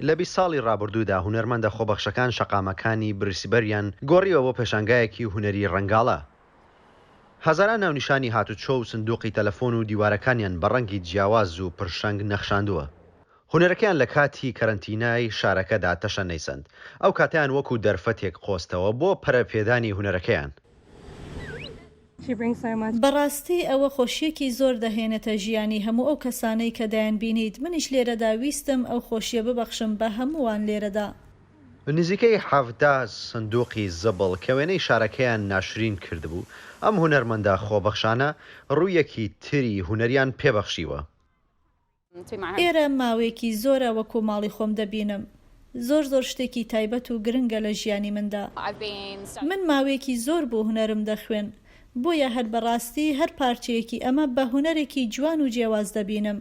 لە 20 ساڵی ڕابردوودا هونەرمەندە خۆبەخشەکان شەقامەکانی برێسبەریان گۆڕیەوە بۆ پێشانگایەکی هونەری ڕەنگاڵە. هەزاران ناونیشانی هاتووچۆ و سندوقی تەلەفۆن و دیوارەکانیان بە ڕەنگی جیاواز و پرشەنگ نەخشاندوە. هونەرەکەیان لە کاتی کەرەنتینای شارەکەدا تەشە نەیسەند. ئەو کاتیان وەکو دەرفەتێک قۆستەوە بۆ پەرەپێدانی هونەرەکەیان. بەڕاستی ئەوە خۆشیەکی زۆر دەهێنێتە ژیانی هەموو ئەو کەسانەی کە دایان بینیت. منیش لێرەدا ویستم ئەو خۆشیە ببەخشم بە هەمووان لێرەدا. نزیکەی 17 سندوقی زەبڵ کە وێنەی شارەکەیان ناشرین کردبوو. ئەم هونەرمەندە خۆبەخشانە ڕوویەکی تری هونەریان پێبەخشیوە. ئێرە ماوەیەکی زۆرە وەکو ماڵی خۆم دەبینم. زۆر شتێکی تایبەت و گرنگە لە ژیانی مندا. من ماوەیەکی زۆر بۆ هونەرم دەخوێن. بۆیە هەر بەڕاستی هەر پارچەیەکی ئەمە بە هونەرێکی جوان و جیاواز دەبینم.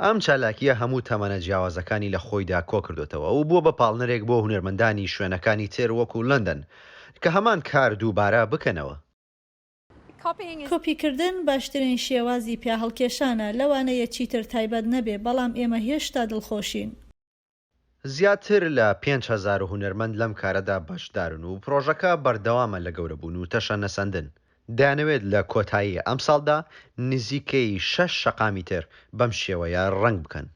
ئەم چالاکیە هەموو تەمەنە جیاوازەکانی لە خۆیدا کۆ کردوتەوە و بووە بە پاڵنەرێک بۆ هونەرمەندانی شوێنەکانی تر وەکو لەندەن کە هەمان کار دووبارە بکەنەوە. کۆپیکردن باشترین شێوازی پیاهەڵکێشانە، لەوانەیە چیتر تایبەت نەبێ، بەڵام ئێمە هێشتا دڵخۆشین. زیاتر لە 5,000 هونەرمەند لەم کارەدا بەشدارن و پرۆژەکە بەردەوامە لە گەورەبوون و تەشە نەسەندن. دەیانەوێت لە کۆتایی ئەم ساڵدا نزیکەی 6 شەقامی تر بەم شێوەیە ڕەنگ بکەن.